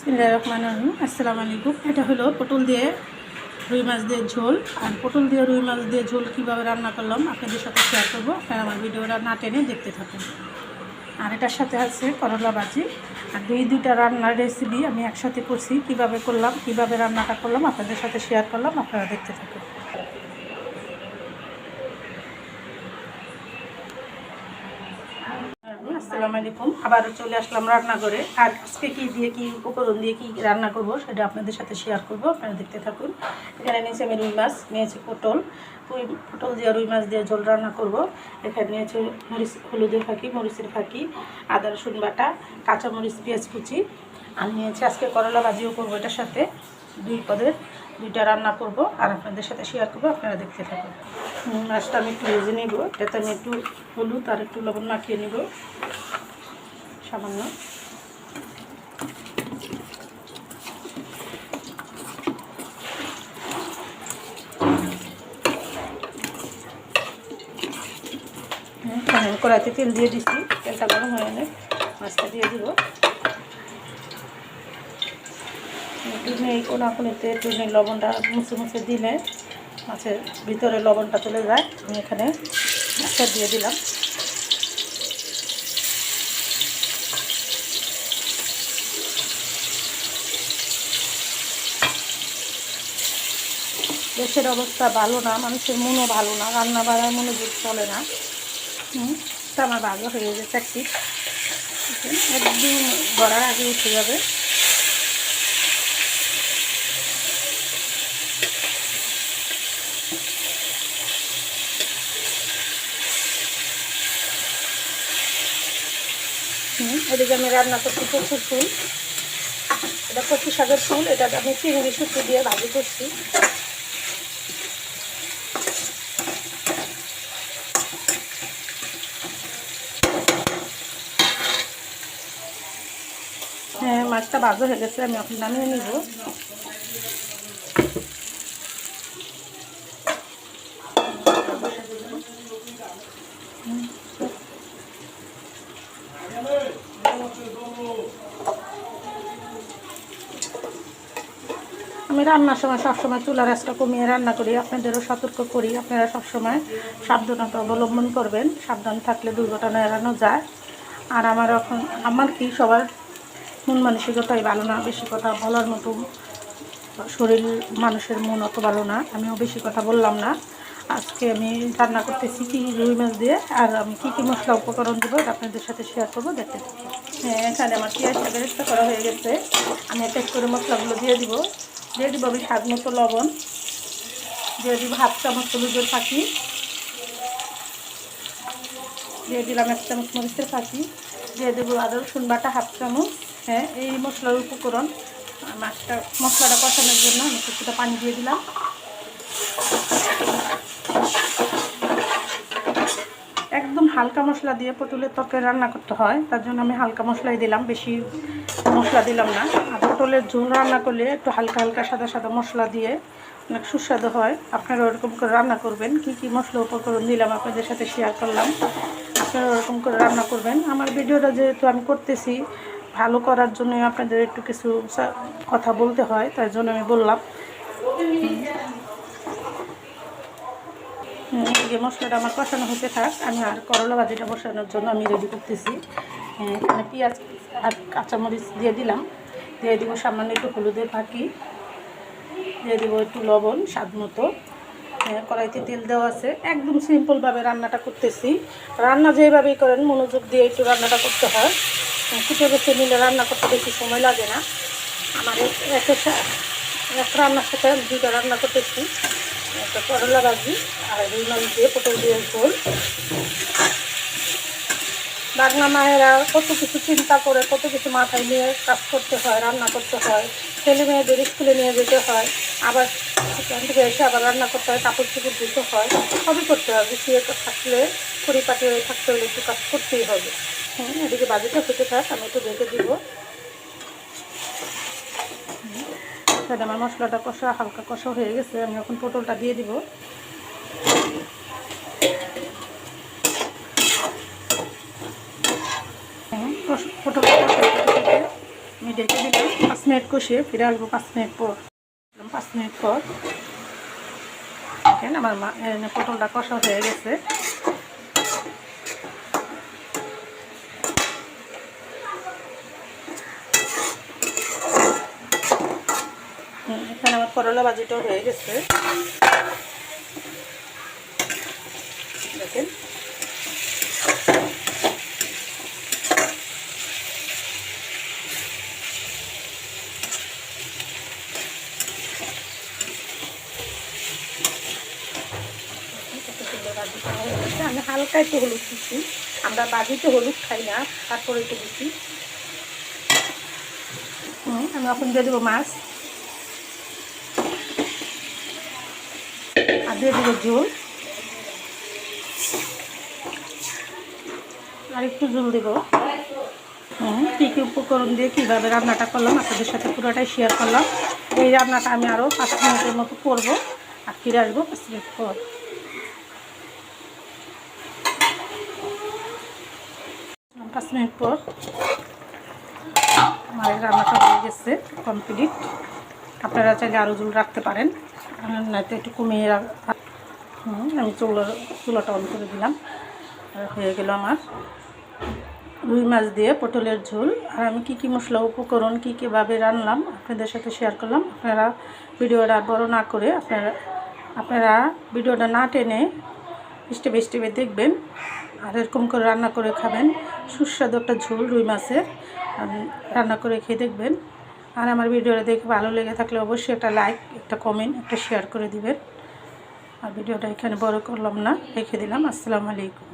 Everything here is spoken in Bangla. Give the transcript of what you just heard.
বিসমিল্লাহির রহমানির রহিম। আসসালামু আলাইকুম। এটা হলো পটল দিয়ে রুই মাছ দিয়ে ঝোল। আর পটল দিয়ে রুই মাছ দিয়ে ঝোল কীভাবে রান্না করলাম আপনাদের সাথে শেয়ার করবো। আপনারা আমার ভিডিওটা না টেনে দেখতে থাকুন। আর এটার সাথে আছে করলা ভাজি। আর দুইটা রান্নার রেসিপি আমি একসাথে করছি। কীভাবে করলাম, কীভাবে রান্নাটা করলাম আপনাদের সাথে শেয়ার করলাম। আপনারা দেখতে থাকুন। আসসালামু আলাইকুম। আবার চলে আসলাম রান্নাঘরে। আর আজকে কী দিয়ে কী উপকরণ দিয়ে কী রান্না করব সেটা আপনাদের সাথে শেয়ার করব। আপনারা দেখতে থাকুন। এখানে নিয়েছি আমি রুই মাছ, নিয়েছি পটল দিয়ে রুই মাছ দিয়ে ঝোল রান্না করব। এখানে নিয়েছি হলুদের ফাঁকি, মরিচের ফাঁকি, আদা রসুন বাটা, কাঁচামরিচ, পেঁয়াজ কুচি। আমি নিয়েছি আজকে করলা ভাজিও করবো। এটার সাথে দুইটা রান্না করব আর আপনাদের সাথে শেয়ার করব। আপনারা দেখতে থাকুন। মাছটা আমি একটু ভেজে নেব। এটাতে আমি একটু হলুদ আর একটু লবণ মাখিয়ে নেব সামান্য। কড়াইতে তেল দিয়ে দিচ্ছি। তেলটা গরম হয়ে এনে মাছটা দিয়ে দিব। একটু এই কোনাকুনিতে একটু লবণটা মুছে দিলে মাছের ভিতরে লবণটা চলে যায়। আমি এখানে মাছটা দিয়ে দিলাম। দেশের অবস্থা ভালো না, মানুষের মনও ভালো না, রান্না বাড়ার মনোযোগ চলে না। তা আমার ভালো হয়ে গেছে একটি একদম গড়ার আগে উঠে যাবে। এদিকে আমি রান্না করছি কচুর ফুল। এটা কচু শাকের ফুল। এটা আমি চিংড়ি শুটকি দিয়ে ভাজি করছি। হ্যাঁ, মাছটা ভাজা হয়ে গেছে। আমি এখন নামিয়ে নিব। আমি রান্নার সময় সবসময় চুলার আঁচটা কমিয়ে রান্না করি। আপনাদেরও সতর্ক করি, আপনারা সবসময় সাবধানতা অবলম্বন করবেন। সাবধান থাকলে দুর্ঘটনা এড়ানো যায়। আর আমার কি সবার মন মানসিকতাই ভালো না। বেশি কথা বলার মতো শরীর, মানুষের মন অত ভালো না। আমিও বেশি কথা বললাম না। আজকে আমি রান্না করতেছি কি রুই মাছ দিয়ে। আর আমি কী মশলা উপকরণ দেবো এটা আপনাদের সাথে শেয়ার করবো। দেখতে থাকি। হ্যাঁ, এখানে আমার পেঁয়াজটা বেরেস্তা করা হয়ে গেছে। আমি এক এক করে মশলাগুলো দিয়ে দিব আমি স্বাদ মতো লবণ দিয়ে দিব, 1/2 চামচ হলুদের ফাঁকি দিয়ে দিলাম, 1 চামচ মরিচের ফাঁকি দিয়ে দেবো, আদা রসুন বাটা 1/2 চামচ। হ্যাঁ, এই মশলার উপকরণ। মশলাটা কষানোর জন্য আমি কিছুটা পানি দিয়ে দিলাম। একদম হালকা মশলা দিয়ে পটলের তরকারি রান্না করতে হয়, তার জন্য আমি হালকা মশলাই দিলাম, বেশি মশলা দিলাম না। আর পটলের ঝোল রান্না করলে একটু হালকা হালকা সাদা সাদা মশলা দিয়ে অনেক সুস্বাদু হয়। আপনারা ওরকম করে রান্না করবেন। কী মশলা উপকরণ দিলাম আপনাদের সাথে শেয়ার করলাম। আপনারা ওরকম করে রান্না করবেন। আমার ভিডিওটা যেহেতু আমি করতেছি ভালো করার জন্য আপনাদের একটু কিছু কথা বলতে হয়, তার জন্য আমি বললাম। যে মশলাটা আমার কষানো হতে থাক, আমি আর করলা ভাজিটা বসানোর জন্য আমি রেডি করতেছি। এখানে পেঁয়াজ আর কাঁচামরিচ দিয়ে দিলাম। দিয়ে দিব সামান্য একটু হলুদের ফাঁকি, দিয়ে দিব একটু লবণ স্বাদ মতো। কড়াইতে তেল দেওয়া আছে। একদম সিম্পলভাবে রান্নাটা করতেছি। রান্না যেভাবেই করেন মনোযোগ দিয়ে একটু রান্নাটা করতে হয়। কুটে বেছে নিলে রান্না করতে বেশি সময় লাগে না। আমার এক রান্নার সাথে আমি 2টা রান্না করতেছি। একটা করলা ভাজি আর রুই মাছ দিয়ে পটল দিয়ে ঝোল। বাংলা মায়েরা কত কিছু চিন্তা করে, কত কিছু মাথায় নিয়ে কাজ করতে হয়, রান্না করতে হয়। ছেলে মেয়েদের স্কুলে নিয়ে যেতে হয়, আবার সেখান থেকে এসে আবার রান্না করতে হয়, কাপড় চোপড় ধুতে হয়, সবই করতে হবে। শুয়ে থাকলে পরিপাটি হয়ে থাকতে হলে একটু কাজ করতেই হবে। এদিকে বাজিটা হতে থাক, আমি একটু ঢেকে দিব। আমার মশলাটা হালকা কষা হয়ে গেছে। আমি এখন পটলটা দিয়ে দিব। পটলটা আমি ঢেকে দিলাম 5 মিনিট কষিয়ে ফিরে আসবো 5 মিনিট পর। 5 মিনিট পর দেখেন আমার পটলটা কষা হয়ে গেছে। এখানে আমার করলা ভাজিটাও হয়ে গেছে দেখেন। আমি হালকা একটু হলুদ দিচ্ছি, আমরা বাজিতে হলুদ খাই না, তারপরে একটু দিচ্ছি। আমি এখন দিয়ে দেবো মাছ আর দিয়ে দেবো ঝোল, আর একটু ঝোল দেবো। কী কী উপকরণ দিয়ে কীভাবে রান্নাটা করলাম আপনাদের সাথে পুরোটাই শেয়ার করলাম। এই রান্নাটা আমি আরও 5 মিনিটের মতো করবো আর ফিরে আসবো 5 মিনিট পর। 5 মিনিট পর আমার এই রান্নাটা হয়ে গেছে কমপ্লিট। আপনারা চাইলে আরও ঝোল রাখতে পারেন, নয়তো একটু কমিয়ে আমি চুলাটা অন করে দিলাম। আর হয়ে গেল আমার রুই মাছ দিয়ে পটলের ঝোল। আর আমি কী কী মশলা উপকরণ কীভাবে রান্নাম আপনাদের সাথে শেয়ার করলাম। আপনারা ভিডিওটা বড় না করে আপনারা ভিডিওটা না টেনে স্টেপে স্টেপে দেখবেন আর এরকম করে রান্না করে খাবেন। সুস্বাদু একটা ঝোল রুই মাছের রান্না করে খেয়ে দেখবেন। আর আমার ভিডিওটা দেখে ভালো লেগে থাকলে অবশ্যই একটা লাইক, একটা কমেন্ট, একটা শেয়ার করে দিবেন। আর ভিডিওটা এখানে বড় করলাম না, রেখে দিলাম। আসসালামু আলাইকুম।